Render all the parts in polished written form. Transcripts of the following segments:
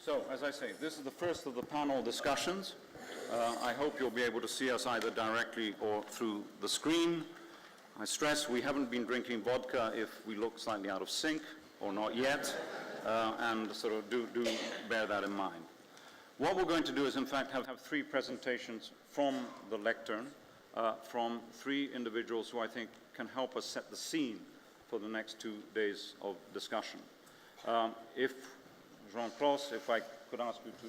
So, as I say, this is the first of the panel discussions. I hope you'll be able to see us either directly or through the screen. I stress we haven't been drinking vodka if we look slightly out of sync, or not yet, and sort of do bear that in mind. What we're going to do is, in fact, have three presentations from the lectern, from three individuals who I think can help us set the scene for the next 2 days of discussion. If Jean-Claude, if I could ask you to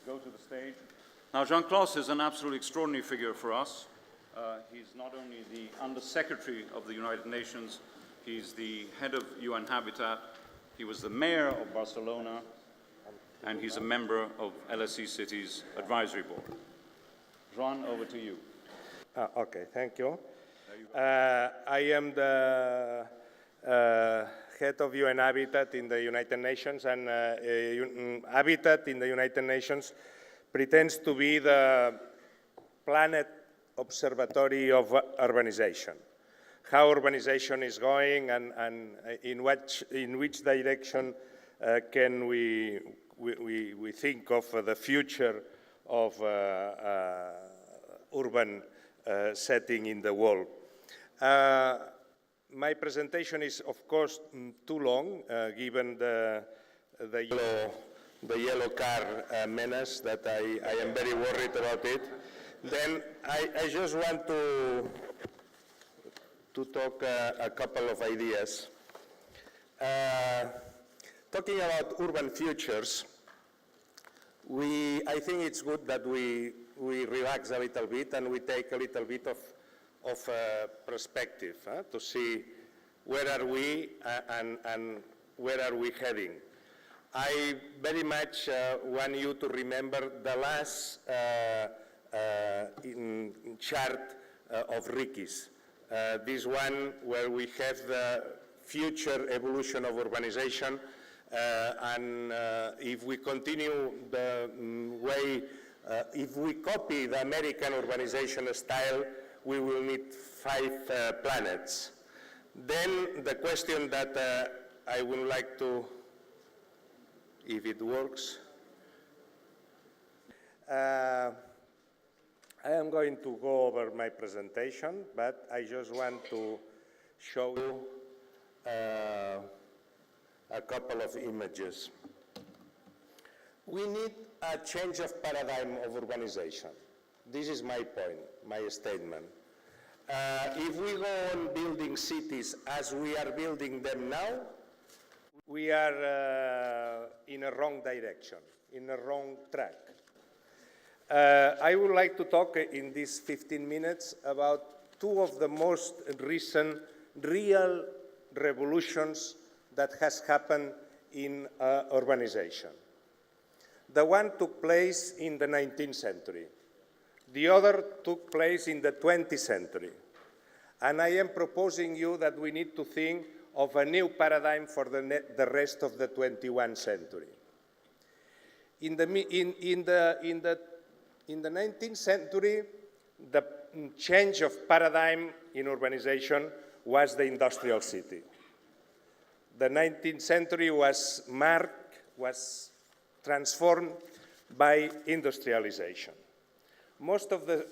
go to the stage. Now, Jean-Claude is an absolutely extraordinary figure for us. He's not only the Under-Secretary of the United Nations, he's the head of UN Habitat, he was the mayor of Barcelona, and he's a member of LSE City's advisory board. Jean, over to you. Okay, thank you. I am the head of UN Habitat in the United Nations, and Habitat in the United Nations pretends to be the planet observatory of urbanization. How urbanization is going and in which direction can we think of the future of urban setting in the world. My presentation is, of course, too long, given the yellow car menace that I am very worried about it. Then I just want to talk a couple of ideas. Talking about urban futures, I think it's good that we relax a little bit and we take a little bit of perspective to see where are we and where are we heading. I very much want you to remember the last chart of Ricky's. This one where we have the future evolution of urbanization, and if we continue the way, if we copy the American urbanization style, we will need 5 planets. Then the question that I would like to, if it works, I am going to go over my presentation, but I just want to show you a couple of images. We need a change of paradigm of urbanization. This is my point, my statement. If we go on building cities as we are building them now, we are in a wrong direction, in a wrong track. I would like to talk in these 15 minutes about 2 of the most recent real revolutions that has happened in urbanization. The one took place in the 19th century. The other took place in the 20th century. And I am proposing you that we need to think of a new paradigm for the rest of the 21st century. In the 19th century, the change of paradigm in urbanization was the industrial city. The 19th century was transformed by industrialization. Most of the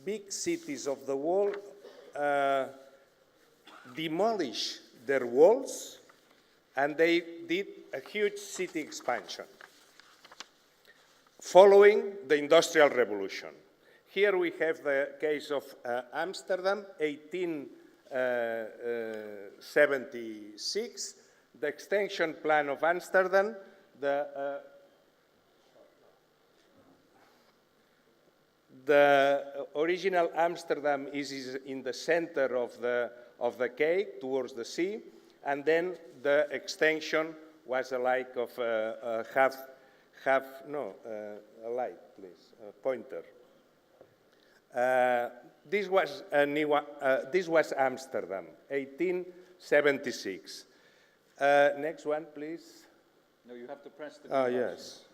big cities of the world demolished their walls, and they did a huge city expansion following the Industrial Revolution. Here we have the case of Amsterdam, 1876, the extension plan of Amsterdam, the original Amsterdam is in the center of the cake towards the sea, and then the extension was a light of a light, please, a pointer. This was Amsterdam, 1876. Next one, please. No, you have to press the. Oh, yes.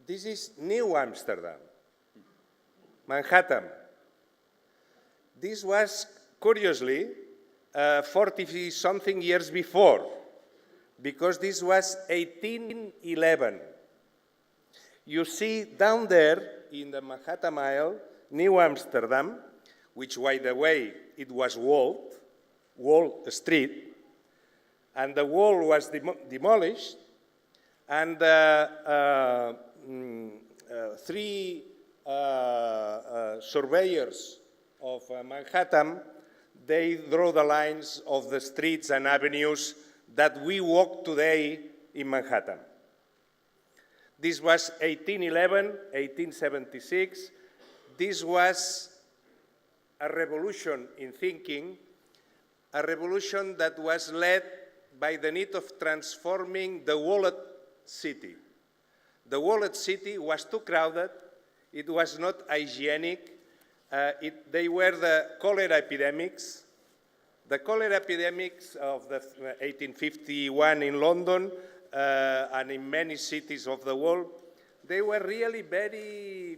This is New Amsterdam, Manhattan. This was, curiously, 40-something years before. because this was 1811. You see down there in the Manhattan Mile, New Amsterdam, which, by the way, it was Wall Street, and the wall was demolished, and three surveyors of Manhattan, they draw the lines of the streets and avenues that we walk today in Manhattan. This was 1811, 1876. This was a revolution in thinking, a revolution that was led by the need of transforming the walled city. The walled city was too crowded, it was not hygienic, they were the cholera epidemics. The cholera epidemics of the 1851 in London and in many cities of the world, they were really very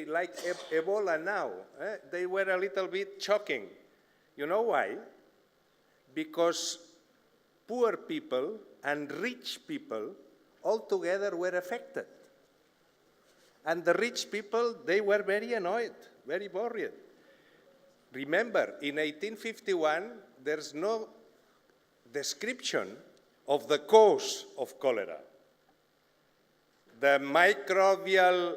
like Ebola now. They were a little bit shocking. You know why? Because poor people and rich people all together were affected. And the rich people, they were very annoyed, very worried. Remember, in 1851, there's no description of the cause of cholera. The microbial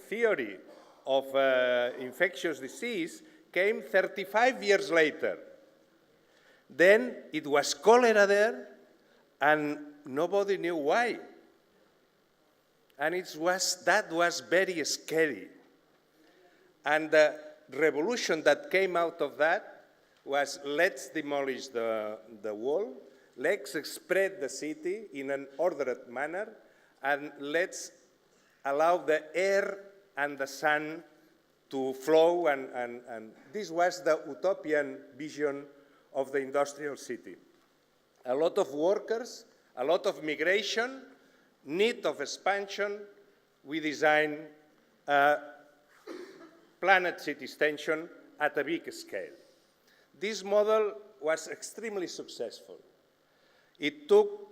theory of infectious disease came 35 years later. Then it was cholera there, and nobody knew why. And that was very scary. And the revolution that came out of that was, let's demolish the wall, let's spread the city in an ordered manner, and let's allow the air and the sun to flow, and this was the utopian vision of the industrial city. A lot of workers, a lot of migration, need of expansion. We designed a planet city extension at a big scale. This model was extremely successful. It took,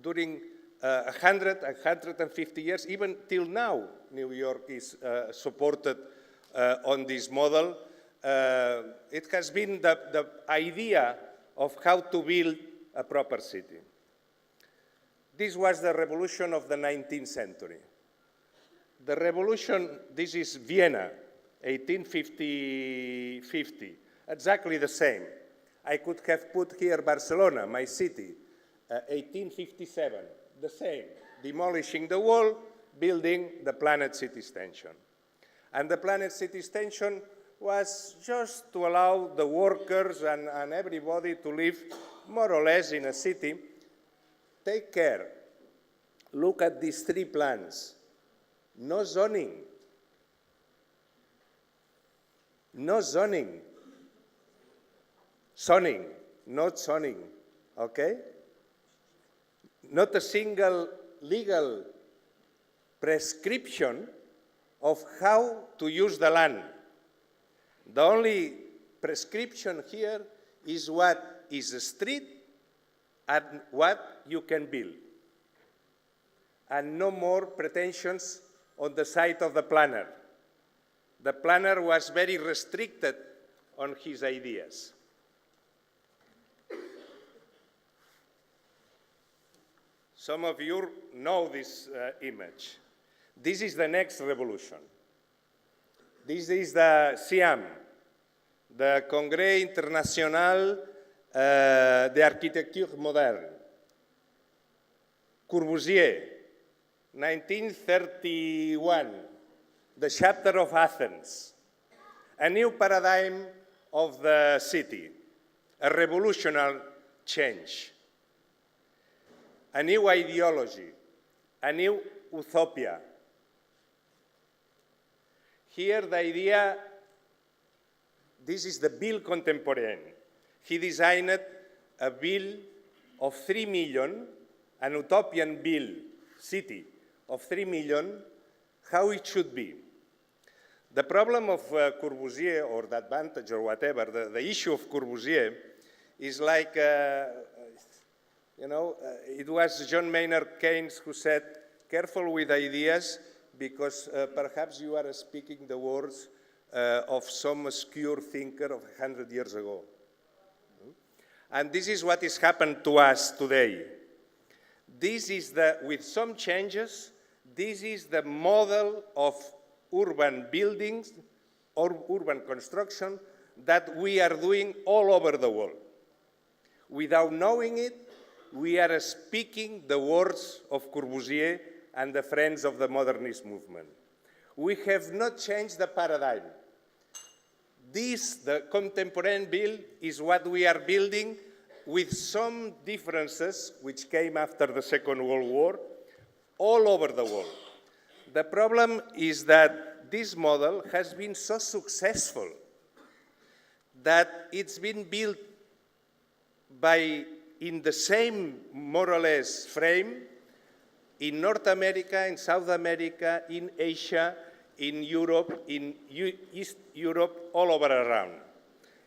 during 150 years, even till now, New York is supported on this model. It has been the idea of how to build a proper city. This was the revolution of the 19th century. The revolution, this is Vienna, 1850, exactly the same. I could have put here Barcelona, my city, 1857, the same, demolishing the wall, building the planet city extension. And the planet city extension was just to allow the workers and everybody to live more or less in a city. Take care. Look at these three plans. No zoning. No zoning. Zoning, not zoning, okay? Not a single legal prescription of how to use the land. The only prescription here is what is a street and what you can build. And no more pretensions on the side of the planner. The planner was very restricted on his ideas. Some of you know this image. This is the next revolution. This is the CIAM, the Congrès International d'Architecture Moderne. Corbusier, 1931, the chapter of Athens, a new paradigm of the city, a revolutionary change, a new ideology, a new utopia. Here the idea, this is the bill contemporain. He designed a bill of 3 million, an utopian bill, city of 3 million, how it should be. The problem of Corbusier, or the advantage or whatever, the issue of Corbusier is like, it was John Maynard Keynes who said, careful with ideas because perhaps you are speaking the words of some obscure thinker of 100 years ago. And this is what has happened to us today. This is with some changes, this is the model of urban buildings or urban construction that we are doing all over the world. Without knowing it, we are speaking the words of Corbusier and the friends of the modernist movement. We have not changed the paradigm. This, the contemporary build, is what we are building with some differences which came after the Second World War all over the world. The problem is that this model has been so successful that it's been built in the same, more or less, frame in North America, in South America, in Asia, in Europe, in East Europe, all over around.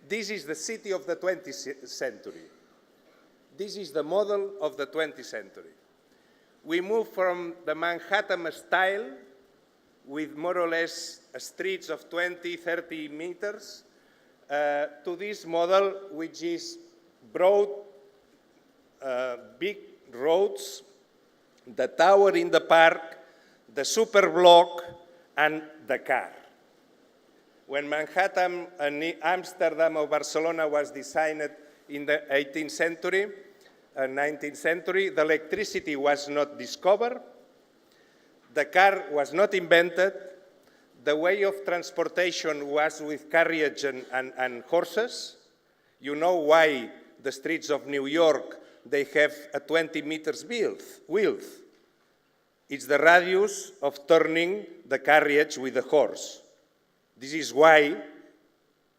This is the city of the 20th century. This is the model of the 20th century. We move from the Manhattan style with more or less streets of 20, 30 meters to this model which is broad, big roads, the tower in the park, the super block, and the car. When Manhattan and Amsterdam or Barcelona was designed in the 18th century, 19th century, the electricity was not discovered, the car was not invented, the way of transportation was with carriage and horses. You know why the streets of New York, they have a 20 meters width. It's the radius of turning the carriage with the horse. This is why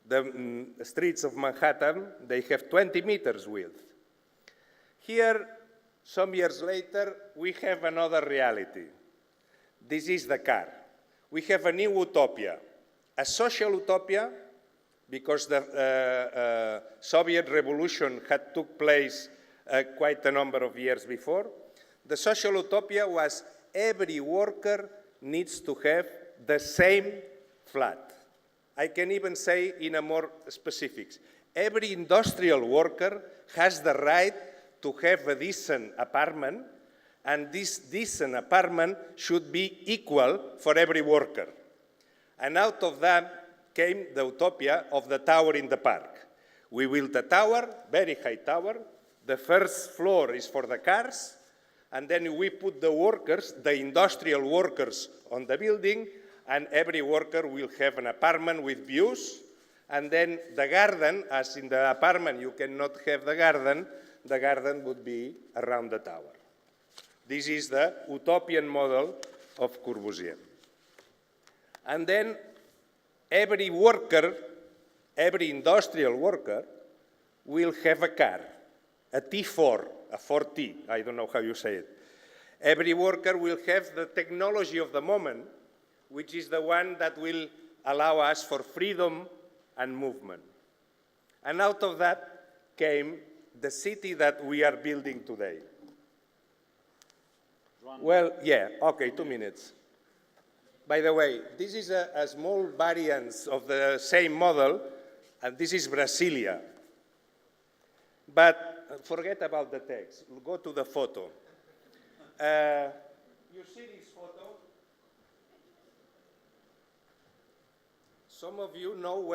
the streets of Manhattan, they have 20 meters width. Here, some years later, we have another reality. This is the car. We have a new utopia, a social utopia, because the Soviet Revolution had took place quite a number of years before. The social utopia was every worker needs to have the same flat. I can even say in a more specifics. Every industrial worker has the right to have a decent apartment, and this decent apartment should be equal for every worker. And out of that came the utopia of the tower in the park. We built a tower, very high tower. The first floor is for the cars, and then we put the workers, the industrial workers, on the building, and every worker will have an apartment with views, and then the garden, as in the apartment you cannot have the garden would be around the tower. This is the utopian model of Corbusier. And then every worker, every industrial worker, will have a car, a T4, a 4T, I don't know how you say it. Every worker will have the technology of the moment, which is the one that will allow us for freedom and movement. And out of that came the city that we are building today. Well, yeah, okay, 2 minutes. By the way, this is a small variant of the same model, and this is Brasilia. But forget about the text. We'll go to the photo. You see this photo? Some of you know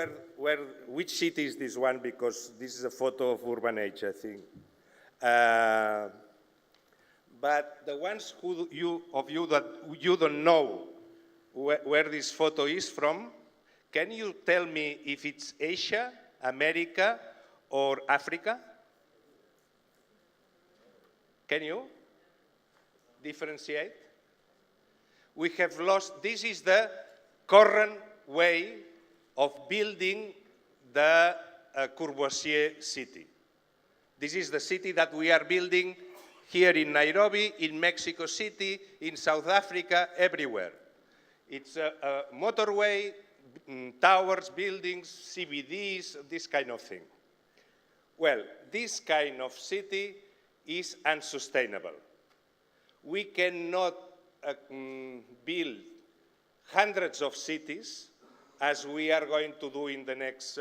which city is this one, because this is a photo of Urbanization, I think. But the ones of you that you don't know where this photo is from, can you tell me if it's Asia, America, or Africa? Can you differentiate? We have lost, this is the current way of building the Corbusier city. This is the city that we are building here in Nairobi, in Mexico City, in South Africa, everywhere. It's a motorway towers, buildings, CBDs, this kind of thing. Well, this kind of city is unsustainable. We cannot build hundreds of cities, as we are going to do in the next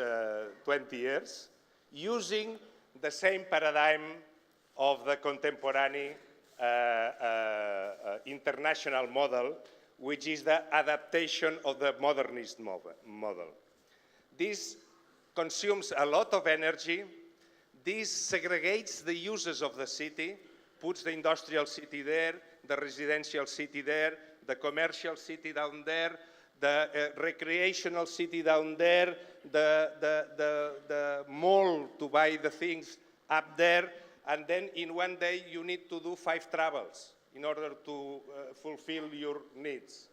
20 years, using the same paradigm of the contemporary international model, which is the adaptation of the modernist model. This consumes a lot of energy. This segregates the uses of the city, puts the industrial city there, the residential city there, the commercial city down there, the recreational city down there, the mall to buy the things up there, and then in one day you need to do 5 travels in order to fulfill your needs.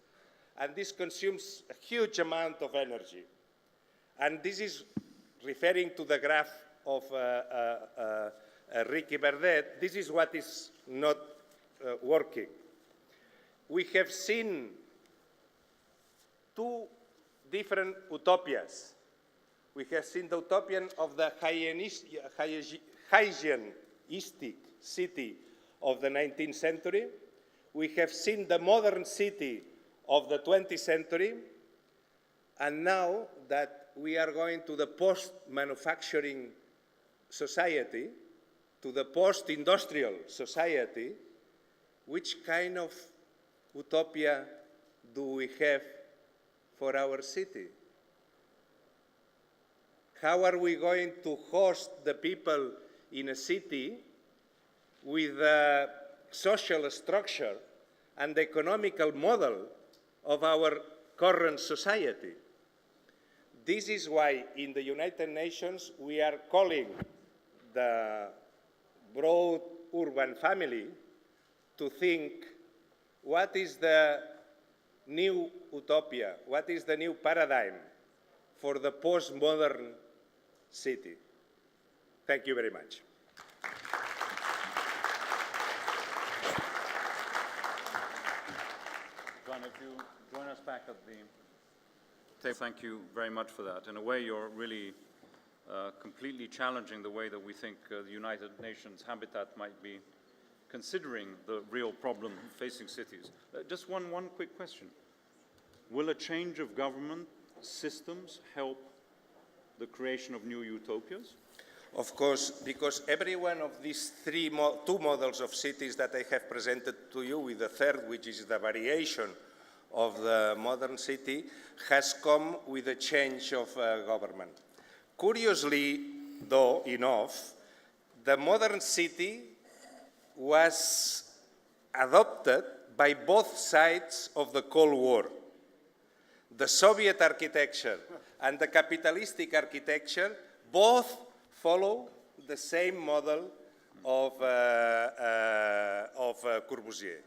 And this consumes a huge amount of energy. And this is referring to the graph of Ricky Verdet. This is what is not working. We have seen 2 different utopias. We have seen the utopian of the hygienistic city of the 19th century. We have seen the modern city of the 20th century. And now that we are going to the post-manufacturing society, to the post-industrial society, which kind of utopia do we have for our city? How are we going to host the people in a city with a social structure and the economical model of our current society? This is why in the United Nations we are calling the broad urban family to think what is the new utopia, what is the new paradigm for the postmodern city. Thank you very much. John, if you join us back at the table, thank you very much for that. In a way, you're really completely challenging the way that we think the United Nations Habitat might be considering the real problem facing cities. Just one quick question. Will a change of government systems help the creation of new utopias? Of course, because every one of these two models of cities that I have presented to you, with the third, which is the variation of the modern city, has come with a change of government. Curiously, though, enough, the modern city was adopted by both sides of the Cold War. The Soviet architecture and the capitalistic architecture both follow the same model of Corbusier.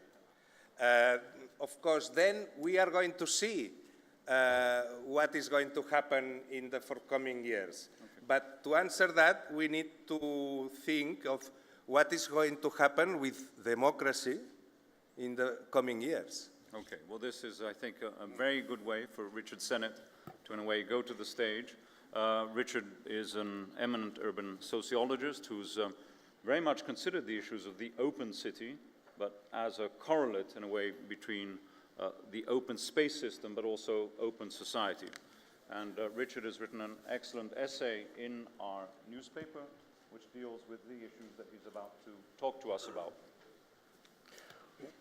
Of course, then we are going to see what is going to happen in the forthcoming years. Okay. But to answer that, we need to think of what is going to happen with democracy in the coming years. Okay, well this is, I think, a very good way for Richard Sennett to, in a way, go to the stage. Richard is an eminent urban sociologist who's very much considered the issues of the open city, but as a correlate, in a way, between the open space system, but also open society. And Richard has written an excellent essay in our newspaper, which deals with the issues that he's about to talk to us about.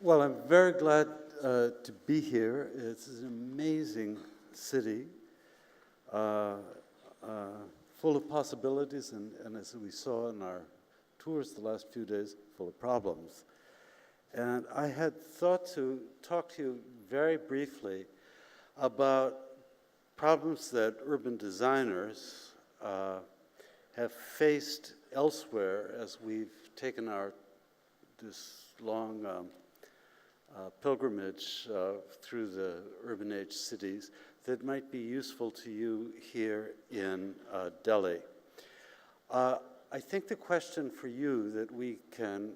Well, I'm very glad to be here. It's an amazing city, full of possibilities, and as we saw in our tours the last few days, full of problems. And I had thought to talk to you very briefly about problems that urban designers have faced elsewhere as we've taken this long pilgrimage through the urban age cities that might be useful to you here in Delhi. I think the question for you that we can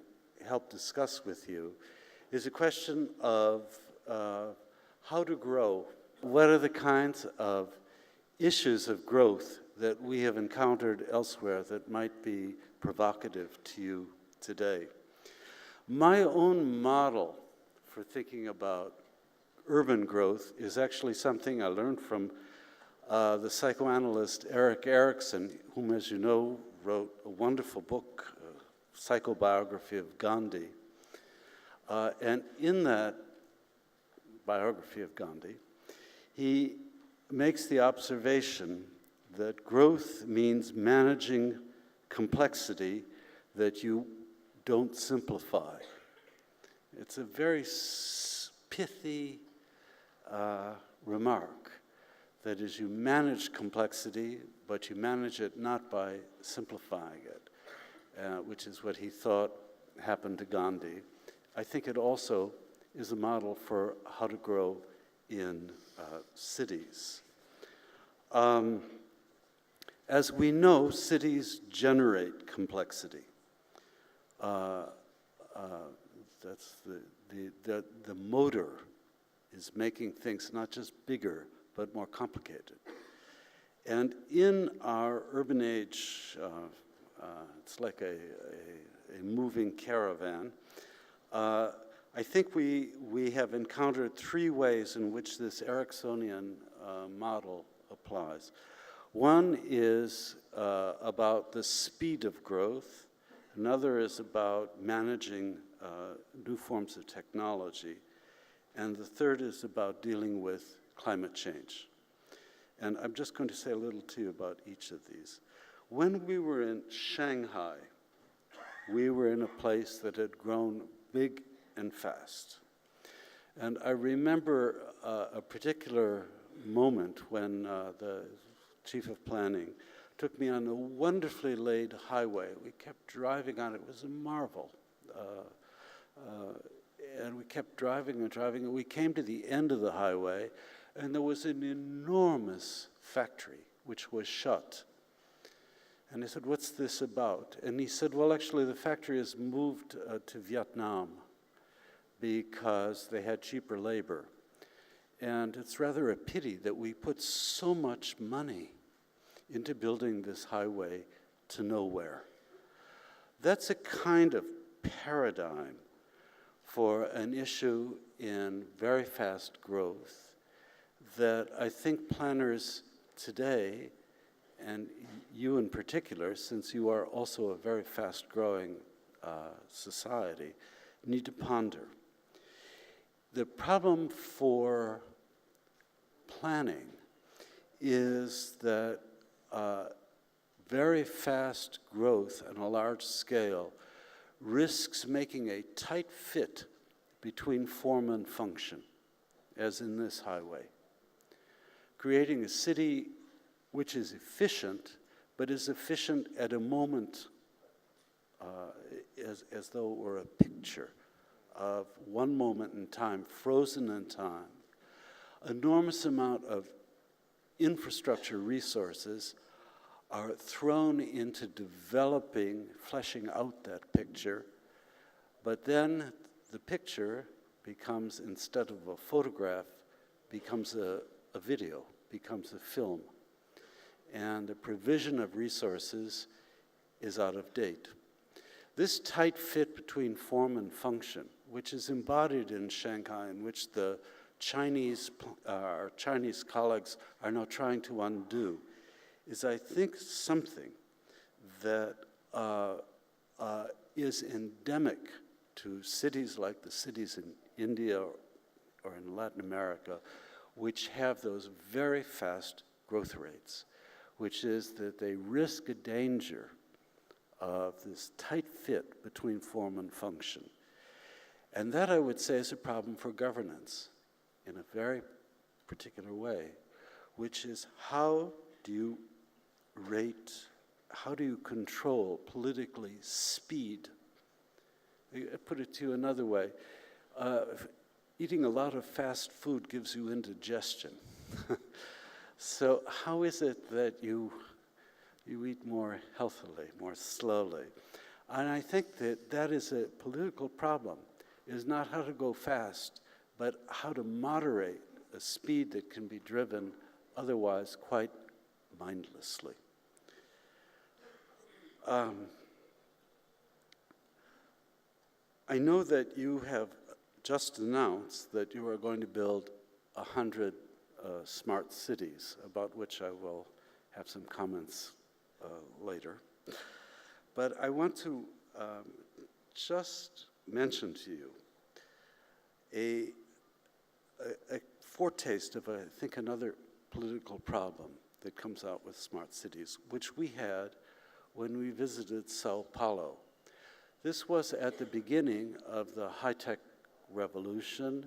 help discuss with you is a question of how to grow. What are the kinds of issues of growth that we have encountered elsewhere that might be provocative to you today. My own model for thinking about urban growth is actually something I learned from the psychoanalyst Erik Erikson, whom, as you know, wrote a wonderful book, Psychobiography of Gandhi. And in that biography of Gandhi, he makes the observation that growth means managing complexity that you don't simplify. It's a very pithy remark. That is, you manage complexity, but you manage it not by simplifying it, which is what he thought happened to Gandhi. I think it also is a model for how to grow in cities. As we know, cities generate complexity. That's the motor is making things not just bigger, but more complicated. And in our urban age, it's like a moving caravan. I think we have encountered three ways in which this Ericksonian model applies. One is about the speed of growth. Another is about managing new forms of technology. And the third is about dealing with climate change. And I'm just going to say a little to you about each of these. When we were in Shanghai, we were in a place that had grown big and fast. And I remember a particular moment when the chief of planning took me on a wonderfully laid highway. We kept driving on it. It was a marvel. And we kept driving and driving, and we came to the end of the highway, and there was an enormous factory which was shut. And I said, "What's this about?" And he said, "Well, actually, the factory has moved to Vietnam because they had cheaper labor. And it's rather a pity that we put so much money into building this highway to nowhere." That's a kind of paradigm for an issue in very fast growth that I think planners today, and you in particular, since you are also a very fast-growing society, need to ponder. The problem for planning is that very fast growth on a large scale risks making a tight fit between form and function, as in this highway, creating a city which is efficient, but is efficient at a moment as though it were a picture of one moment in time, frozen in time. Enormous amount of infrastructure resources are thrown into developing, fleshing out that picture, but then the picture becomes, instead of a photograph, becomes a video, becomes a film. And the provision of resources is out of date. This tight fit between form and function, which is embodied in Shanghai, in which our Chinese colleagues are now trying to undo, is, I think, something that is endemic to cities like the cities in India or in Latin America, which have those very fast growth rates, which is that they risk a danger of this tight fit between form and function. And that, I would say, is a problem for governance in a very particular way, which is how do you control politically speed? I put it to you another way. Eating a lot of fast food gives you indigestion. So how is it that you eat more healthily, more slowly? And I think that is a political problem, is not how to go fast, but how to moderate a speed that can be driven otherwise quite mindlessly. I know that you have just announced that you are going to build 100 smart cities, about which I will have some comments later. But I want to just mention to you a foretaste of, I think, another political problem that comes out with smart cities, which we had when we visited Sao Paulo. This was at the beginning of the high-tech revolution.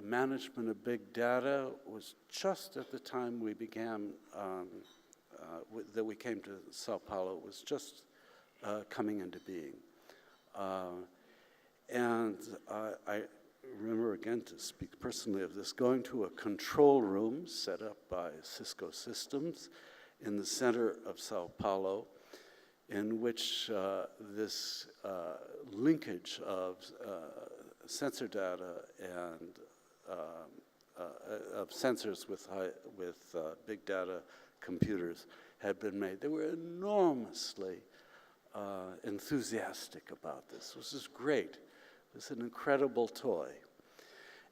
Management of big data was just at the time we began, that we came to Sao Paulo, was just coming into being. And I remember, again, to speak personally of this, going to a control room set up by Cisco Systems in the center of Sao Paulo, in which this linkage of sensor data and of sensors with big data computers had been made. They were enormously enthusiastic about this. This is great. It's an incredible toy.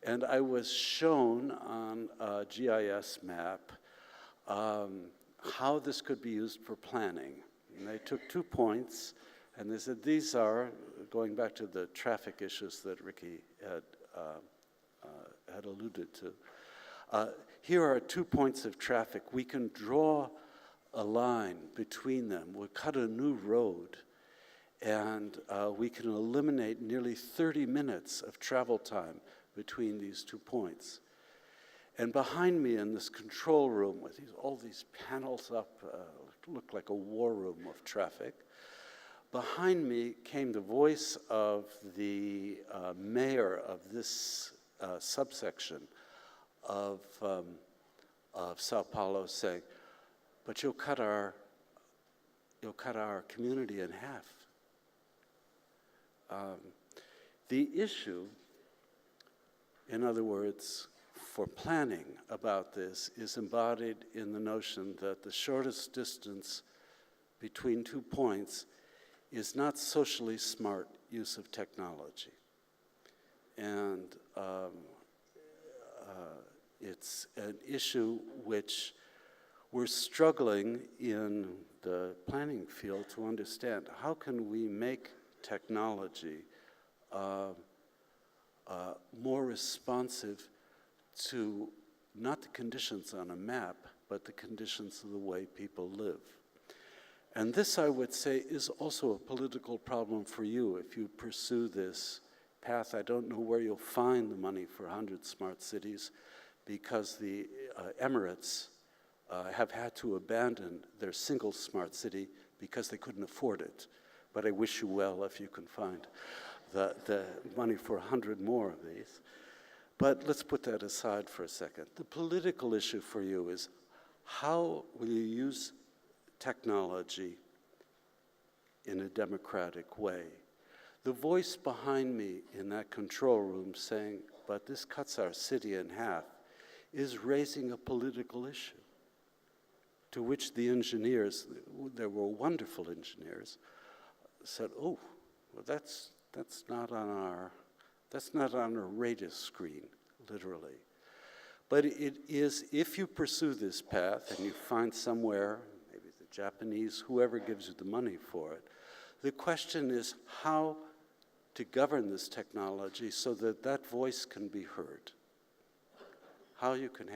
And I was shown on a GIS map how this could be used for planning. And they took 2 points, and they said, these are, going back to the traffic issues that Ricky had alluded to, here are 2 points of traffic. We can draw a line between them. We'll cut a new road, and we can eliminate nearly 30 minutes of travel time between these 2 points. And behind me in this control room with all these panels up, looked like a war room of traffic, behind me came the voice of the mayor of this subsection of Sao Paulo saying, but you'll cut our community in half. The issue, in other words, for planning about this is embodied in the notion that the shortest distance between 2 points is not socially smart use of technology. And it's an issue which we're struggling in the planning field to understand. How can we make technology more responsive to not the conditions on a map, but the conditions of the way people live? And this, I would say, is also a political problem for you if you pursue this path. I don't know where you'll find the money for 100 smart cities, because the Emirates have had to abandon their single smart city because they couldn't afford it. But I wish you well if you can find the money for 100 more of these. But let's put that aside for a second. The political issue for you is, how will you use technology in a democratic way? The voice behind me in that control room saying, but this cuts our city in half, is raising a political issue, to which the engineers, there were wonderful engineers, said, oh, well, that's not on our radar screen, literally. But it is, if you pursue this path and you find somewhere, maybe the Japanese, whoever gives you the money for it, the question is how to govern this technology so that that voice can be heard. How you can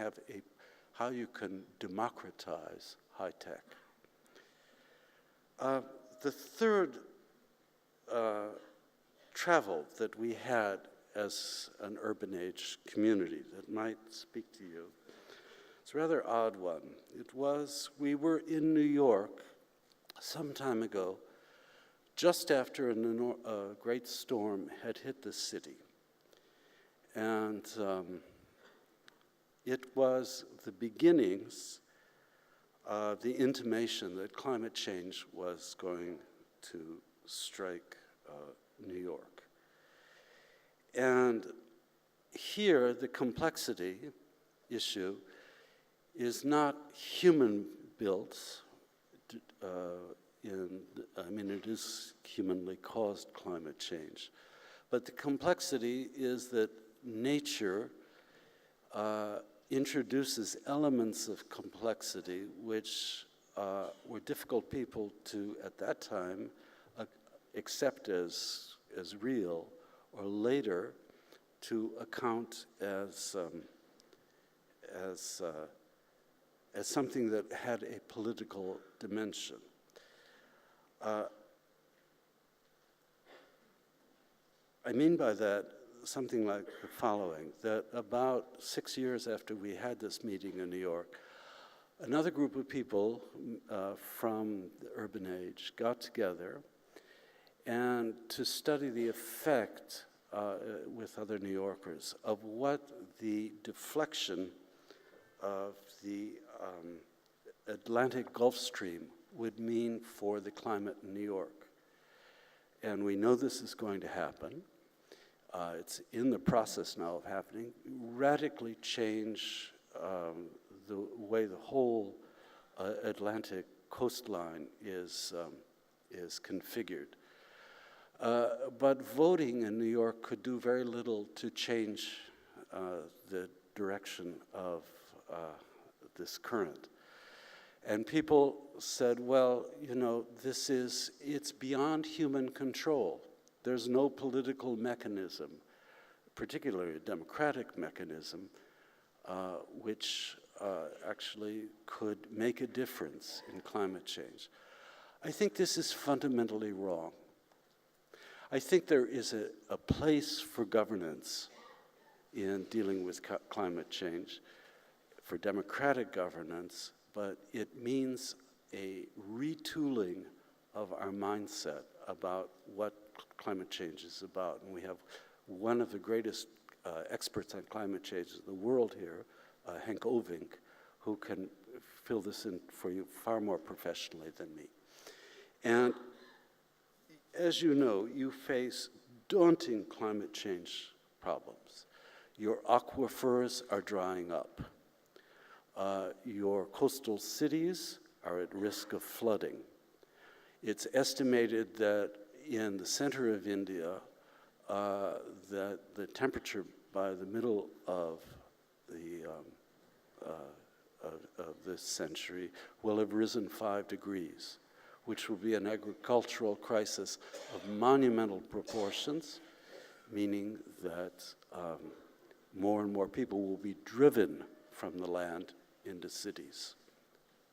democratize high tech. The third travel that we had as an urban age community that might speak to you, it's a rather odd one. We were in New York some time ago, just after a great storm had hit the city. And it was the beginnings of the intimation that climate change was going to strike New York. And here, the complexity issue is not human-built. It is humanly caused climate change. But the complexity is that nature introduces elements of complexity which were difficult people to, at that time, accept as real, or later to account as something that had a political dimension. I mean by that something like the following, that about 6 years after we had this meeting in New York, another group of people from the urban age got together and to study the effect with other New Yorkers of what the deflection of the Atlantic Gulf Stream would mean for the climate in New York. And we know this is going to happen. It's in the process now of happening, radically change the way the whole Atlantic coastline is configured. But voting in New York could do very little to change the direction of this current. And people said, well, you know, it's beyond human control. There's no political mechanism, particularly a democratic mechanism, which actually could make a difference in climate change. I think this is fundamentally wrong. I think there is a place for governance in dealing with climate change, for democratic governance, but it means a retooling of our mindset about what climate change is about. And we have one of the greatest experts on climate change in the world here, Henk Ovink, who can fill this in for you far more professionally than me. And as you know, you face daunting climate change problems. Your aquifers are drying up. Your coastal cities are at risk of flooding. It's estimated that in the center of India, that the temperature by the middle of this century will have risen 5 degrees, which will be an agricultural crisis of monumental proportions, meaning that more and more people will be driven from the land into cities,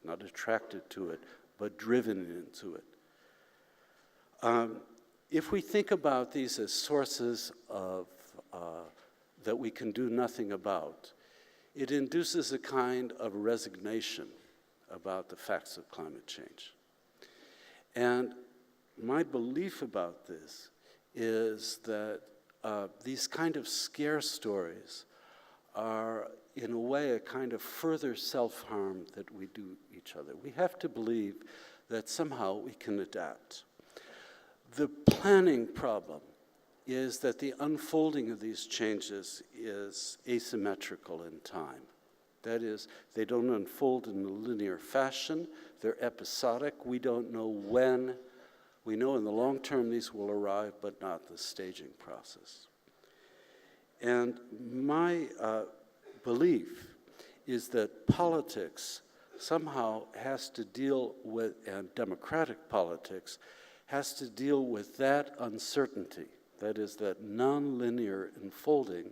not attracted to it, but driven into it. If we think about these as sources of that we can do nothing about, it induces a kind of resignation about the facts of climate change. And my belief about this is that these kind of scare stories are, in a way, a kind of further self-harm that we do each other. We have to believe that somehow we can adapt. The planning problem is that the unfolding of these changes is asymmetrical in time. That is, they don't unfold in a linear fashion. They're episodic. We don't know when. We know in the long term these will arrive, but not the staging process. And my belief is that politics somehow has to deal with, and democratic politics has to deal with that uncertainty. That is, that nonlinear unfolding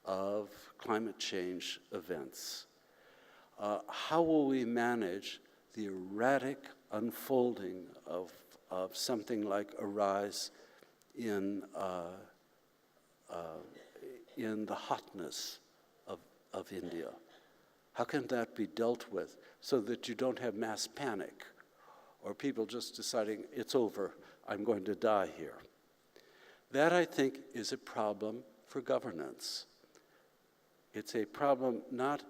of climate change events. How will we manage the erratic unfolding of something like a rise in the hotness of India? How can that be dealt with so that you don't have mass panic or people just deciding, it's over, I'm going to die here? That, I think, is a problem for governance. It's a problem not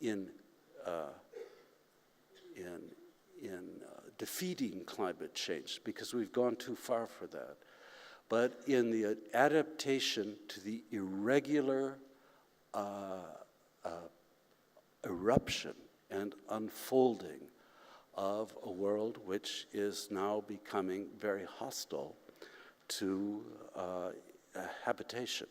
in defeating climate change, because we've gone too far for that, but in the adaptation to the irregular eruption and unfolding of a world which is now becoming very hostile to habitation.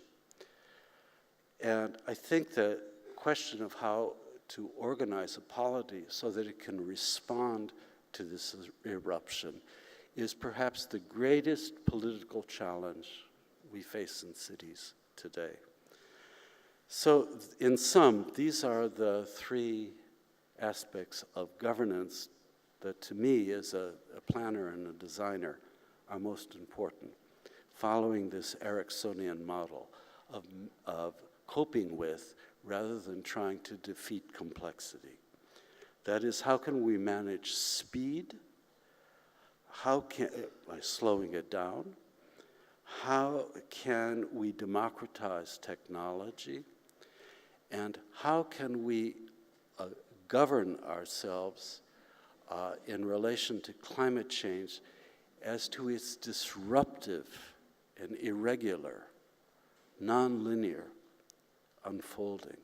And I think the question of how to organize a polity so that it can respond to this eruption is perhaps the greatest political challenge we face in cities today. So in sum, these are the three aspects of governance that to me as a planner and a designer are most important, following this Ericksonian model of coping with rather than trying to defeat complexity. That is, how can we manage speed? By slowing it down? How can we democratize technology? And how can we govern ourselves in relation to climate change as to its disruptive and irregular, nonlinear unfolding?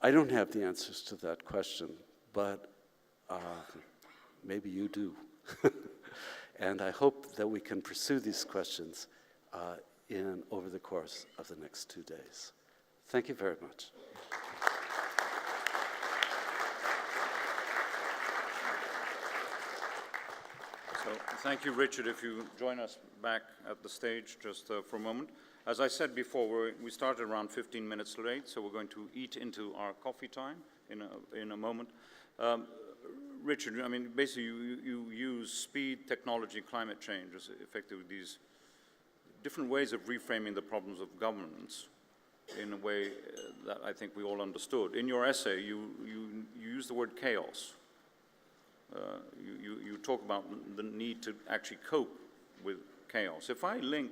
I don't have the answers to that question, but maybe you do. And I hope that we can pursue these questions over the course of the next 2 days. Thank you very much. So thank you, Richard. If you join us back at the stage just for a moment. As I said before, we started around 15 minutes late, so we're going to eat into our coffee time in a moment. Richard, I mean, basically you use speed, technology, climate change as effectively these different ways of reframing the problems of governance in a way that I think we all understood. In your essay, you use the word chaos. You talk about the need to actually cope with chaos. If I link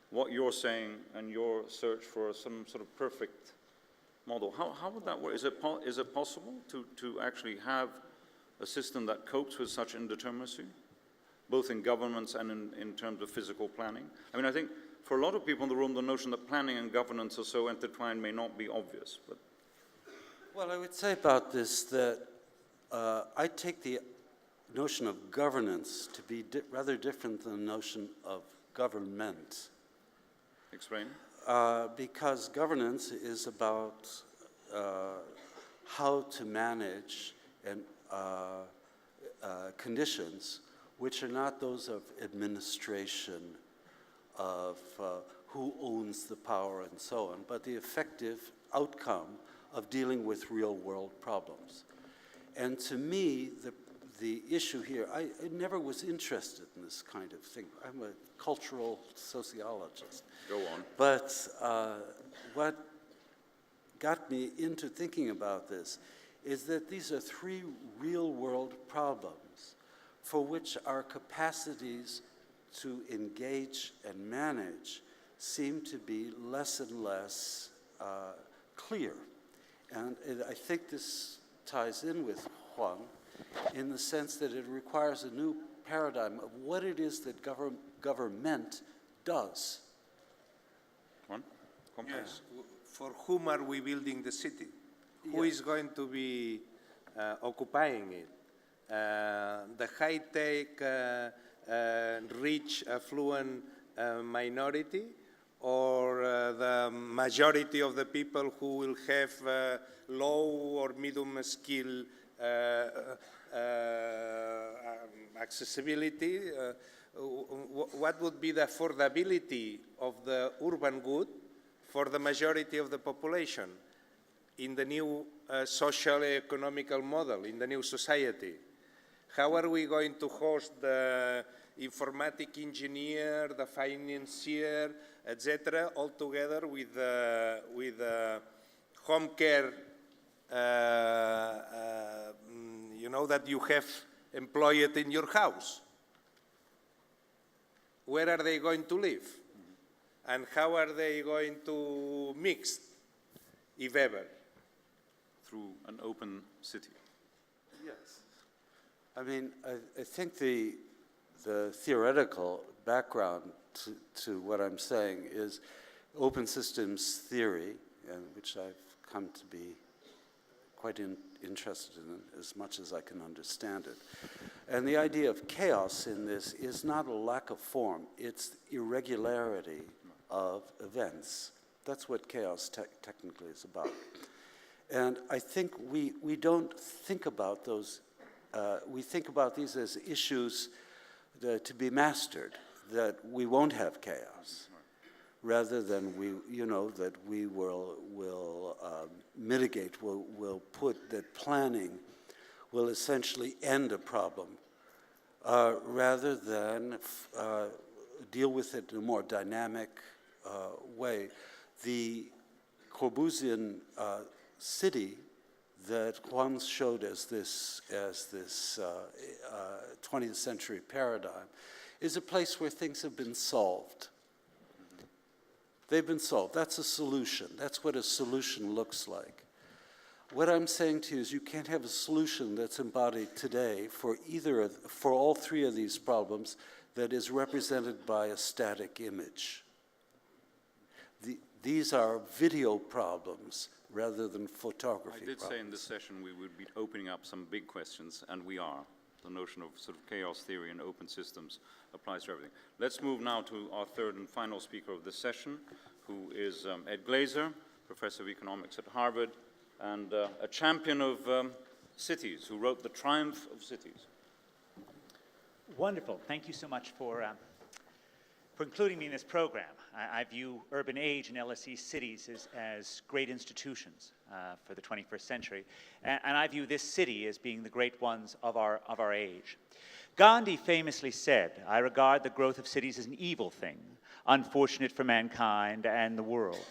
what you're saying and your search for some sort of perfect model, how would that work? Is it possible to actually have a system that copes with such indeterminacy, both in governments and in terms of physical planning? I mean, I think for a lot of people in the room, the notion that planning and governance are so intertwined may not be obvious. But well, I would say about this that I take the notion of governance to be rather different than the notion of government. Explain. Because governance is about how to manage and conditions which are not those of administration, of who owns the power and so on, but the effective outcome of dealing with real-world problems. And to me, the issue here, I never was interested in this kind of thing. I'm a cultural sociologist. Go on. But what got me into thinking about this is that these are three real-world problems for which our capacities to engage and manage seem to be less and less clear. And I think this ties in with Juan in the sense that it requires a new paradigm of what it is that government does. Juan? Yes. For whom are we building the city? Who is going to be occupying it? The high-tech, rich, affluent minority, or the majority of the people who will have low or medium skill accessibility? What would be the affordability of the urban good for the majority of the population in the new social economical model, in the new society? How are we going to host the informatic engineer, the financier, etc., all together with home care, that you have employed in your house? Where are they going to live? And how are they going to mix, if ever? Through an open city. Yes. I mean, I think the theoretical background to what I'm saying is open systems theory, which I've come to be quite interested in it as much as I can understand it. And the idea of chaos in this is not a lack of form, it's irregularity of events. That's what chaos technically is about. And I think we don't think about those, we think about these as issues to be mastered, that we won't have chaos, rather than that we will mitigate, will put that planning will essentially end a problem, rather than deal with it in a more dynamic way. The Corbusian city that Juan showed as this 20th century paradigm is a place where things have been solved. They've been solved. That's a solution. That's what a solution looks like. What I'm saying to you is you can't have a solution that's embodied today for all three of these problems that is represented by a static image. These are video problems rather than photography problems. I did say in this session we would be opening up some big questions, and we are. The notion of sort of chaos theory and open systems applies to everything. Let's move now to our third and final speaker of this session, who is Ed Glaser, professor of economics at Harvard, and a champion of cities, who wrote The Triumph of Cities. Wonderful. Thank you so much for including me in this program. I view Urban Age and LSE cities as great institutions for the 21st century, and I view this city as being the great ones of our age. Gandhi famously said, "I regard the growth of cities as an evil thing, unfortunate for mankind and the world."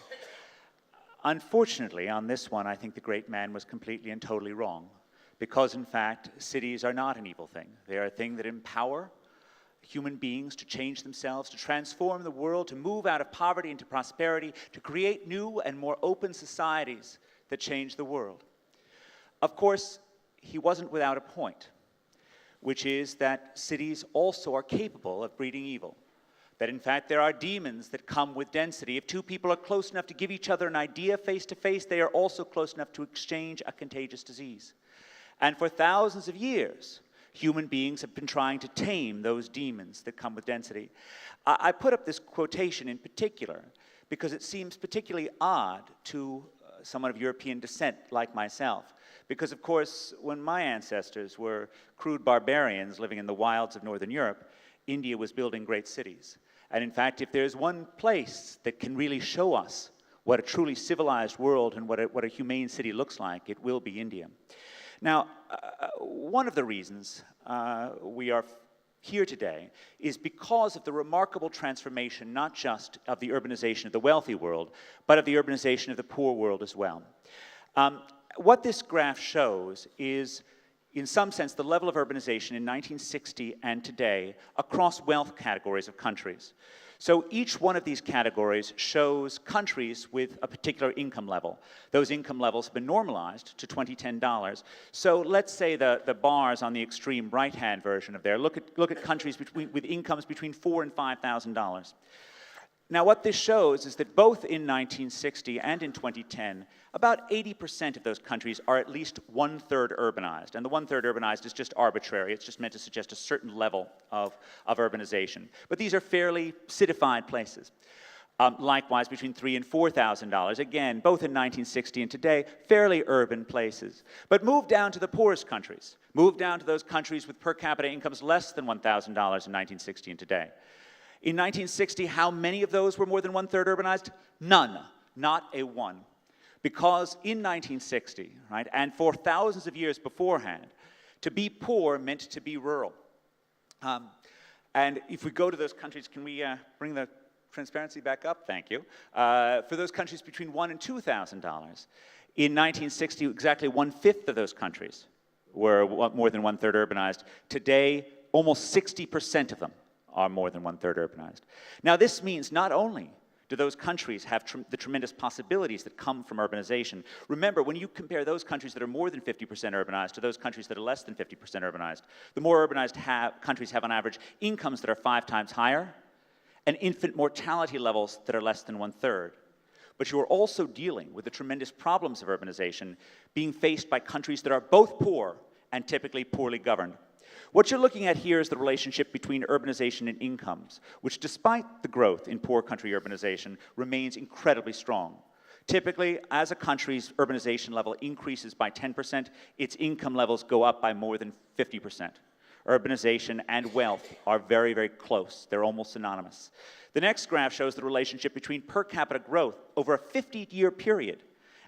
Unfortunately, on this one, I think the great man was completely and totally wrong, because in fact, cities are not an evil thing. They are a thing that empower human beings to change themselves, to transform the world, to move out of poverty into prosperity, to create new and more open societies that change the world. Of course, he wasn't without a point, which is that cities also are capable of breeding evil. That in fact there are demons that come with density. If two people are close enough to give each other an idea face to face, they are also close enough to exchange a contagious disease. And for thousands of years, human beings have been trying to tame those demons that come with density. I put up this quotation in particular because it seems particularly odd to someone of European descent like myself. Because, of course, when my ancestors were crude barbarians living in the wilds of Northern Europe, India was building great cities. And in fact, if there's one place that can really show us what a truly civilized world and what a humane city looks like, it will be India. Now, one of the reasons we are here today is because of the remarkable transformation, not just of the urbanization of the wealthy world, but of the urbanization of the poor world as well. What this graph shows is, in some sense, the level of urbanization in 1960 and today across wealth categories of countries. So each one of these categories shows countries with a particular income level. Those income levels have been normalized to $2010. So let's say the bars on the extreme right-hand version of there, look at countries with incomes between $4,000 and $5,000. Now what this shows is that both in 1960 and in 2010, about 80% of those countries are at least one-third urbanized. And the one-third urbanized is just arbitrary. It's just meant to suggest a certain level of urbanization. But these are fairly citified places. Likewise, between $3,000 and $4,000, again, both in 1960 and today, fairly urban places. But move down to the poorest countries. Move down to those countries with per capita incomes less than $1,000 in 1960 and today. In 1960, how many of those were more than one-third urbanized? None, not a one. Because in 1960, right, and for thousands of years beforehand, to be poor meant to be rural. And if we go to those countries, can we bring the transparency back up? Thank you. For those countries between $1,000 and $2,000, in 1960, exactly 1/5 of those countries were more than one-third urbanized. Today, almost 60% of them are more than one-third urbanized. Now this means not only do those countries have the tremendous possibilities that come from urbanization. Remember, when you compare those countries that are more than 50% urbanized to those countries that are less than 50% urbanized, the more urbanized countries have on average incomes that are 5 times higher and infant mortality levels that are less than one-third. but you are also dealing with the tremendous problems of urbanization being faced by countries that are both poor and typically poorly governed. What you're looking at here is the relationship between urbanization and incomes, which despite the growth in poor country urbanization remains incredibly strong. Typically, as a country's urbanization level increases by 10%, its income levels go up by more than 50%. Urbanization and wealth are very, very close. They're almost synonymous. The next graph shows the relationship between per capita growth over a 50-year period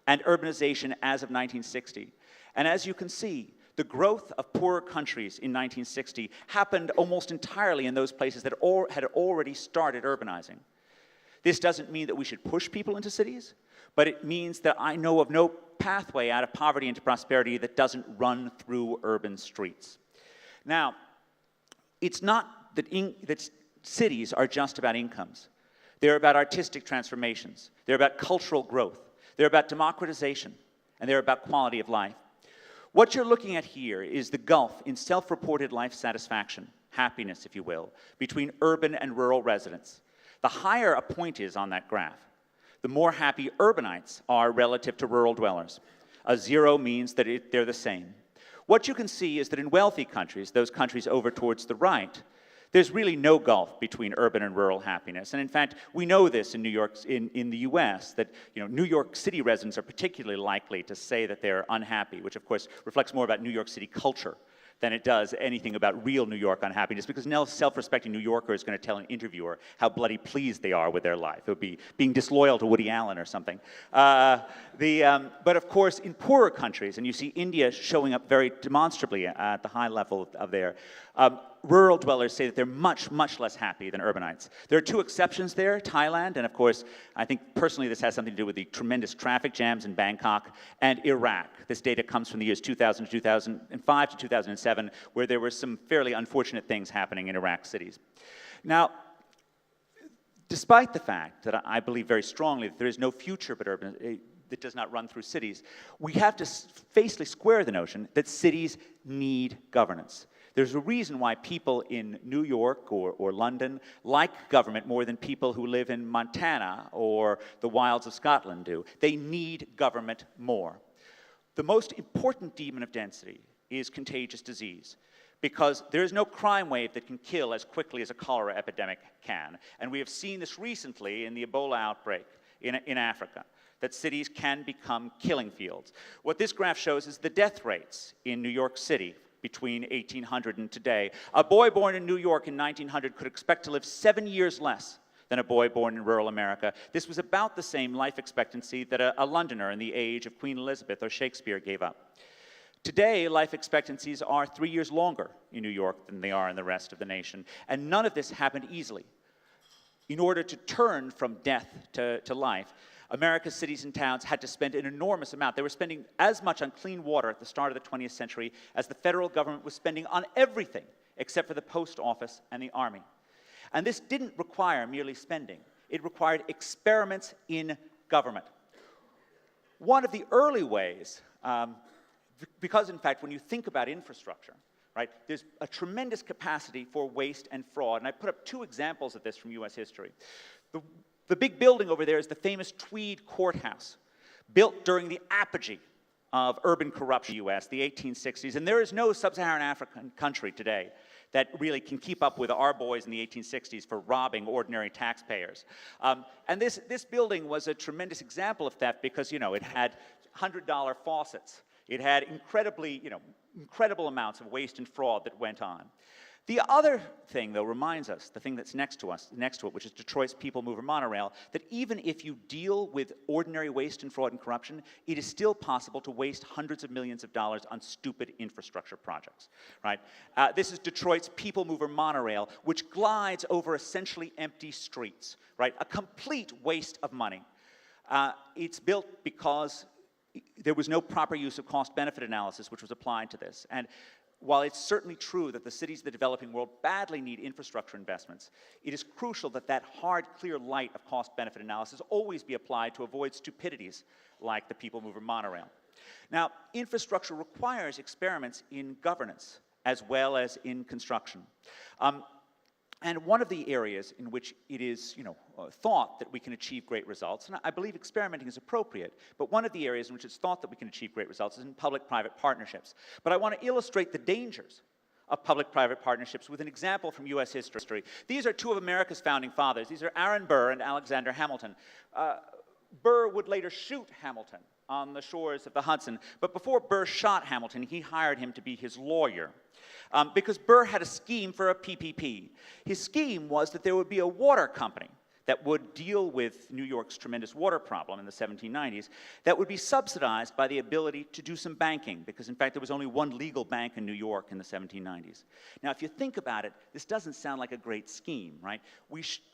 and urbanization as of 1960. And as you can see, the growth of poorer countries in 1960 happened almost entirely in those places that had already started urbanizing. This doesn't mean that we should push people into cities, but it means that I know of no pathway out of poverty into prosperity that doesn't run through urban streets. Now, it's not that cities are just about incomes. They're about artistic transformations. They're about cultural growth. They're about democratization. And they're about quality of life. What you're looking at here is the gulf in self-reported life satisfaction, happiness, if you will, between urban and rural residents. The higher a point is on that graph, the more happy urbanites are relative to rural dwellers. A 0 means that they're the same. What you can see is that in wealthy countries, those countries over towards the right, there's really no gulf between urban and rural happiness. And in fact, we know this in New York, in the US, that New York City residents are particularly likely to say that they're unhappy, which of course reflects more about New York City culture than it does anything about real New York unhappiness, because no self-respecting New Yorker is going to tell an interviewer how bloody pleased they are with their life. It would be being disloyal to Woody Allen or something. But of course, in poorer countries, and you see India showing up very demonstrably at the high level of there, rural dwellers say that they're much, much less happy than urbanites. There are two exceptions there, Thailand, and of course, I think personally this has something to do with the tremendous traffic jams in Bangkok, and Iraq. This data comes from the years 2000 to 2005 to 2007, where there were some fairly unfortunate things happening in Iraq cities. Now, despite the fact that I believe very strongly that there is no future but urban, that does not run through cities, we have to facially square the notion that cities need governance. There's a reason why people in New York or London like government more than people who live in Montana or the wilds of Scotland do. They need government more. The most important demon of density is contagious disease, because there is no crime wave that can kill as quickly as a cholera epidemic can. And we have seen this recently in the Ebola outbreak in Africa, that cities can become killing fields. What this graph shows is the death rates in New York City between 1800 and today. A boy born in New York in 1900 could expect to live 7 years less than a boy born in rural America. This was about the same life expectancy that a Londoner in the age of Queen Elizabeth or Shakespeare gave up. Today, life expectancies are 3 years longer in New York than they are in the rest of the nation, and none of this happened easily. In order to turn from death to life, America's cities and towns had to spend an enormous amount. They were spending as much on clean water at the start of the 20th century as the federal government was spending on everything except for the post office and the army. And this didn't require merely spending. It required experiments in government. One of the early ways, because in fact when you think about infrastructure, right, there's a tremendous capacity for waste and fraud. And I put up two examples of this from US history. The big building over there is the famous Tweed Courthouse, built during the apogee of urban corruption in the US, the 1860s. And there is no sub-Saharan African country today that really can keep up with our boys in the 1860s for robbing ordinary taxpayers. And this building was a tremendous example of theft because, it had $100 faucets. It had incredible amounts of waste and fraud that went on. The other thing, though, reminds us, the thing that's next to it, which is Detroit's People Mover monorail, that even if you deal with ordinary waste and fraud and corruption, it is still possible to waste hundreds of millions of dollars on stupid infrastructure projects, right? This is Detroit's People Mover monorail, which glides over essentially empty streets, right? A complete waste of money. It's built because there was no proper use of cost-benefit analysis which was applied to this. And while it's certainly true that the cities of the developing world badly need infrastructure investments, it is crucial that that hard, clear light of cost-benefit analysis always be applied to avoid stupidities like the People Mover monorail. Now, infrastructure requires experiments in governance as well as in construction. And one of the areas in which it is, thought that we can achieve great results, and I believe experimenting is appropriate, but one of the areas in which it's thought that we can achieve great results is in public-private partnerships. But I want to illustrate the dangers of public-private partnerships with an example from U.S. history. These are two of America's founding fathers. These are Aaron Burr and Alexander Hamilton. Burr would later shoot Hamilton on the shores of the Hudson, but before Burr shot Hamilton, he hired him to be his lawyer. Because Burr had a scheme for a PPP. His scheme was that there would be a water company that would deal with New York's tremendous water problem in the 1790s that would be subsidized by the ability to do some banking, because in fact there was only one legal bank in New York in the 1790s. Now if you think about it, this doesn't sound like a great scheme, right?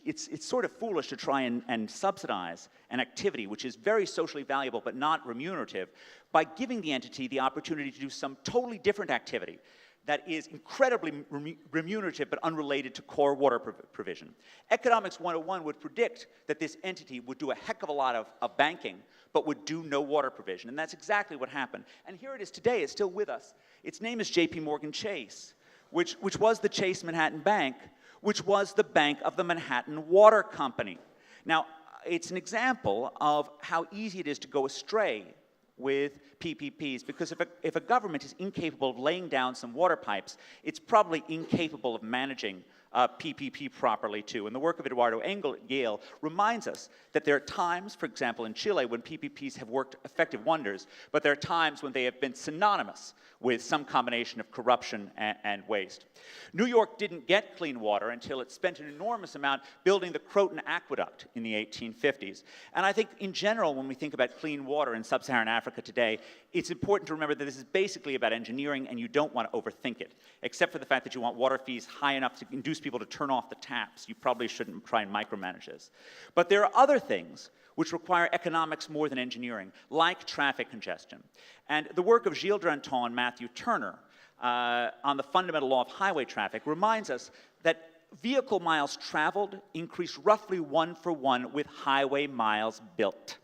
It's sort of foolish to try and subsidize an activity which is very socially valuable but not remunerative by giving the entity the opportunity to do some totally different activity that is incredibly remunerative but unrelated to core water provision. Economics 101 would predict that this entity would do a heck of a lot of banking but would do no water provision, and that's exactly what happened. And here it is today, it's still with us. Its name is J.P. Morgan Chase, which was the Chase Manhattan Bank, which was the bank of the Manhattan Water Company. Now, it's an example of how easy it is to go astray with PPPs, because if a government is incapable of laying down some water pipes, it's probably incapable of managing PPP properly too. And the work of Eduardo Engel at Yale reminds us that there are times, for example in Chile, when PPPs have worked effective wonders, but there are times when they have been synonymous with some combination of corruption and waste. New York didn't get clean water until it spent an enormous amount building the Croton Aqueduct in the 1850s. And I think in general, when we think about clean water in sub-Saharan Africa today, it's important to remember that this is basically about engineering, and you don't want to overthink it, except for the fact that you want water fees high enough to induce people to turn off the taps. You probably shouldn't try and micromanage this. But there are other things which require economics more than engineering, like traffic congestion. And the work of Gilles Dranton and Matthew Turner on the fundamental law of highway traffic reminds us that vehicle miles traveled increase roughly 1-for-1 with highway miles built.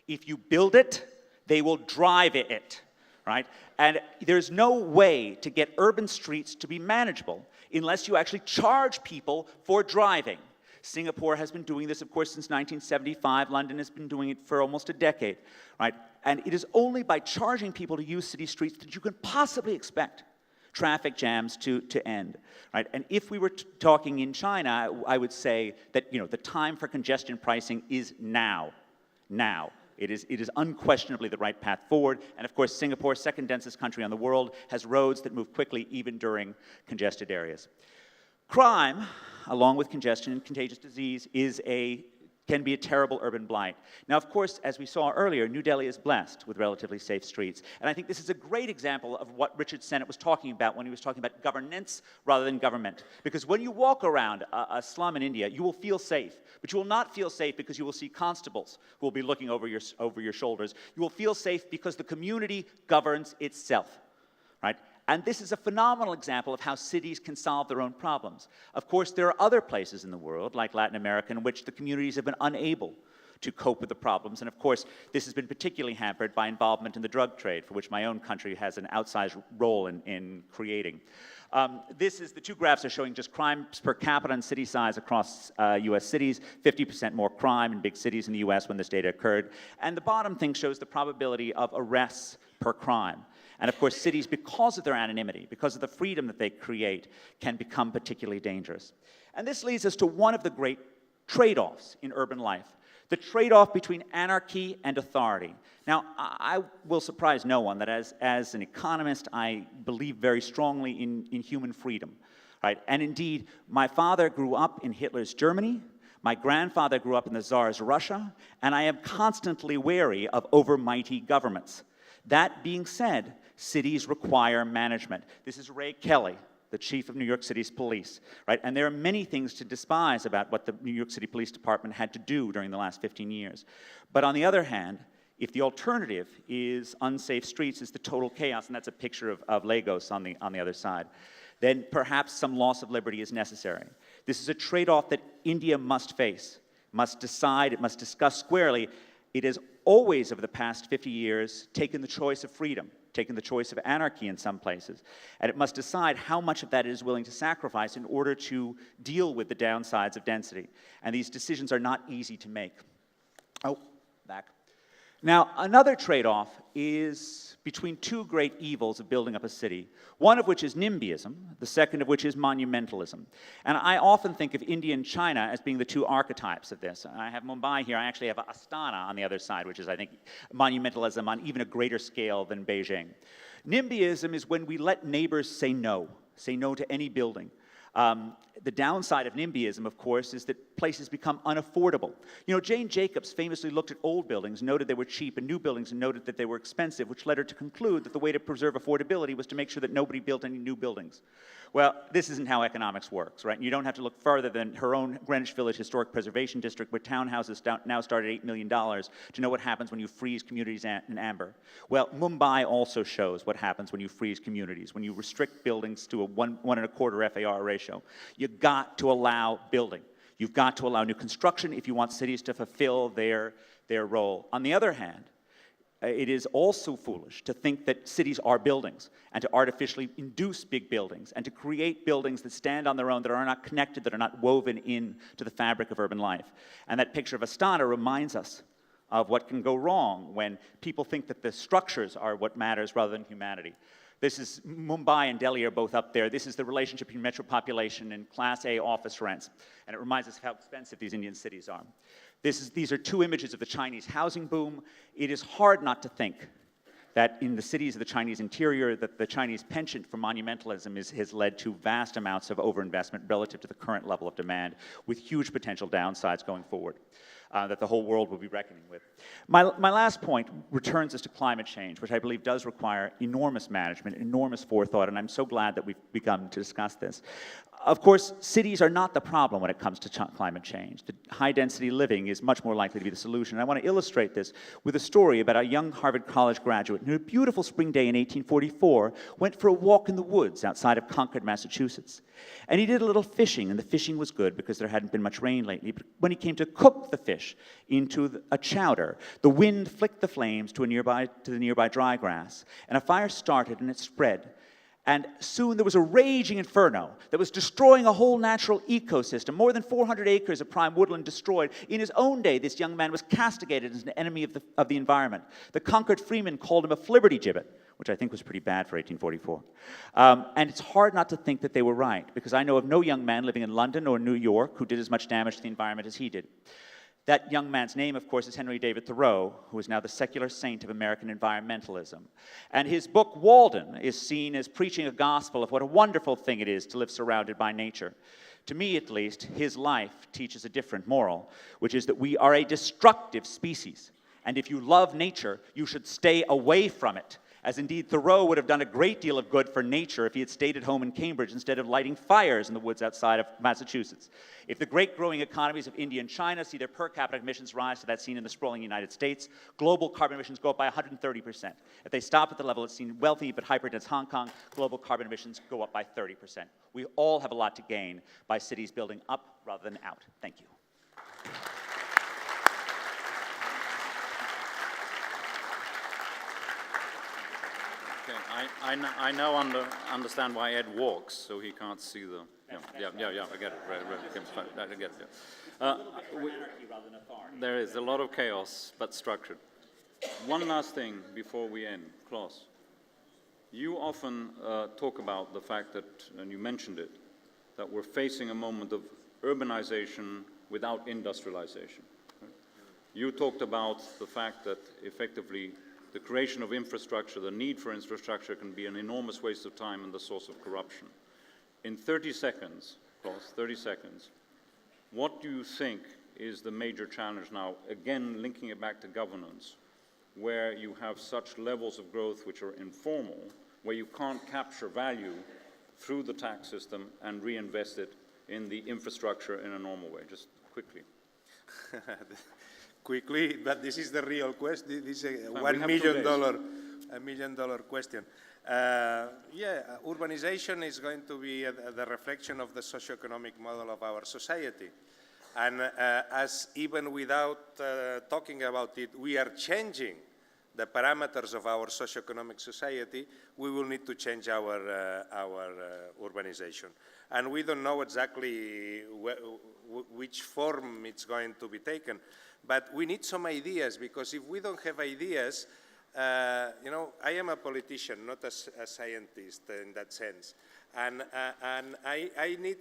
If you build it, they will drive it, right? And there's no way to get urban streets to be manageable unless you actually charge people for driving. Singapore has been doing this, of course, since 1975. London has been doing it for almost a decade, right? And it is only by charging people to use city streets that you can possibly expect traffic jams to end, right? And if we were talking in China, I would say that, the time for congestion pricing is now. Now. It is unquestionably the right path forward. And of course, Singapore, second densest country on the world, has roads that move quickly even during congested areas. Crime, along with congestion and contagious disease, can be a terrible urban blight. Now, of course, as we saw earlier, New Delhi is blessed with relatively safe streets. And I think this is a great example of what Richard Sennett was talking about when he was talking about governance rather than government. Because when you walk around a slum in India, you will feel safe. But you will not feel safe because you will see constables who will be looking over your shoulders. You will feel safe because the community governs itself, right? And this is a phenomenal example of how cities can solve their own problems. Of course, there are other places in the world, like Latin America, in which the communities have been unable to cope with the problems. And of course, this has been particularly hampered by involvement in the drug trade, for which my own country has an outsized role in creating. The two graphs are showing just crimes per capita and city size across US cities, 50% more crime in big cities in the US when this data occurred. And the bottom thing shows the probability of arrests per crime. And of course, cities, because of their anonymity, because of the freedom that they create, can become particularly dangerous. And this leads us to one of the great trade-offs in urban life, the trade-off between anarchy and authority. Now, I will surprise no one that as an economist, I believe very strongly in human freedom, right? And indeed, my father grew up in Hitler's Germany, my grandfather grew up in the Tsar's Russia, and I am constantly wary of overmighty governments. That being said, cities require management. This is Ray Kelly, the chief of New York City's police, right? And there are many things to despise about what the New York City Police Department had to do during the last 15 years. But on the other hand, if the alternative is unsafe streets, is the total chaos, and that's a picture of Lagos on the other side, then perhaps some loss of liberty is necessary. This is a trade-off that India must face, must decide, it must discuss squarely. It has always, over the past 50 years, taken the choice of freedom taken the choice of anarchy in some places. And it must decide how much of that it is willing to sacrifice in order to deal with the downsides of density. And these decisions are not easy to make. Oh, back. Now, another trade-off is between two great evils of building up a city, one of which is NIMBYism, the second of which is monumentalism. And I often think of India and China as being the two archetypes of this. I have Mumbai here, I actually have Astana on the other side, which is, I think, monumentalism on even a greater scale than Beijing. NIMBYism is when we let neighbors say no to any building. The downside of NIMBYism, of course, is that places become unaffordable. You know, Jane Jacobs famously looked at old buildings, noted they were cheap, and new buildings, and noted that they were expensive, which led her to conclude that the way to preserve affordability was to make sure that nobody built any new buildings. Well, this isn't how economics works, right? You don't have to look further than her own Greenwich Village Historic Preservation District, where townhouses now start at $8 million, to know what happens when you freeze communities in amber. Well, Mumbai also shows what happens when you freeze communities, when you restrict buildings to a 1.25 FAR ratio. You've got to allow building. You've got to allow new construction if you want cities to fulfill their role. On the other hand, it is also foolish to think that cities are buildings and to artificially induce big buildings and to create buildings that stand on their own, that are not connected, that are not woven into the fabric of urban life. And that picture of Astana reminds us of what can go wrong when people think that the structures are what matters rather than humanity. This is Mumbai and Delhi are both up there. This is the relationship between metro population and Class A office rents. And it reminds us of how expensive these Indian cities are. These are two images of the Chinese housing boom. It is hard not to think that in the cities of the Chinese interior, that the Chinese penchant for monumentalism has led to vast amounts of overinvestment relative to the current level of demand, with huge potential downsides going forward. That the whole world will be reckoning with. My last point returns us to climate change, which I believe does require enormous management, enormous forethought, and I'm so glad that we've begun to discuss this. Of course, cities are not the problem when it comes to climate change. The high-density living is much more likely to be the solution. And I want to illustrate this with a story about a young Harvard College graduate who, on a beautiful spring day in 1844, went for a walk in the woods outside of Concord, Massachusetts. And he did a little fishing, and the fishing was good because there hadn't been much rain lately. But when he came to cook the fish into a chowder, the wind flicked the flames to the nearby dry grass, and a fire started and it spread. And soon there was a raging inferno that was destroying a whole natural ecosystem. More than 400 acres of prime woodland destroyed. In his own day, this young man was castigated as an enemy of the environment. The Concord Freeman called him a flibbertigibbet, which I think was pretty bad for 1844. And it's hard not to think that they were right, because I know of no young man living in London or New York who did as much damage to the environment as he did. That young man's name, of course, is Henry David Thoreau, who is now the secular saint of American environmentalism. And his book, Walden, is seen as preaching a gospel of what a wonderful thing it is to live surrounded by nature. To me, at least, his life teaches a different moral, which is that we are a destructive species. And if you love nature, you should stay away from it. As indeed Thoreau would have done a great deal of good for nature if he had stayed at home in Cambridge instead of lighting fires in the woods outside of Massachusetts. If the great growing economies of India and China see their per capita emissions rise to that seen in the sprawling United States, global carbon emissions go up by 130%. If they stop at the level that's seen in wealthy but hyperdense Hong Kong, global carbon emissions go up by 30%. We all have a lot to gain by cities building up rather than out. Thank you. Okay, I now understand why Ed walks, so he can't see the. Yeah, I get it. Right, I get it. There is a lot of chaos, but structured. One last thing before we end, Klaus. You often talk about the fact that, and you mentioned it, that we're facing a moment of urbanization without industrialization. Right? You talked about the fact that effectively the creation of infrastructure, the need for infrastructure can be an enormous waste of time and the source of corruption. In 30 seconds, Klaus, 30 seconds, what do you think is the major challenge now, again linking it back to governance, where you have such levels of growth which are informal, where you can't capture value through the tax system and reinvest it in the infrastructure in a normal way? Just quickly. Quickly, but this is the real question. This is a $1 million question. Urbanization is going to be the reflection of the socioeconomic model of our society. And as even without talking about it, we are changing the parameters of our socio-economic society, we will need to change our urbanization. And we don't know exactly which form it's going to be taken. But we need some ideas, because if we don't have ideas, you know, I am a politician, not a scientist in that sense. And I need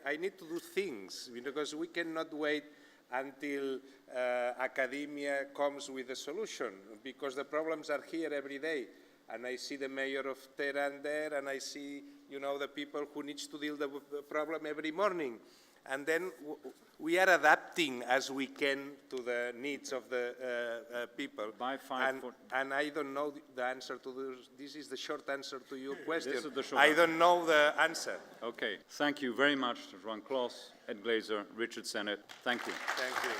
I need to do things, because we cannot wait until academia comes with a solution, because the problems are here every day. And I see the mayor of Tehran there, and I see, you know, the people who needs to deal with the problem every morning. And then we are adapting as we can to the needs of the people. And I don't know the answer to this. This is the short answer to your question. This is the short I answer. don't know the answer. Okay. Thank you very much to Juan Clos, Ed Glazer, Richard Sennett. Thank you. Thank you.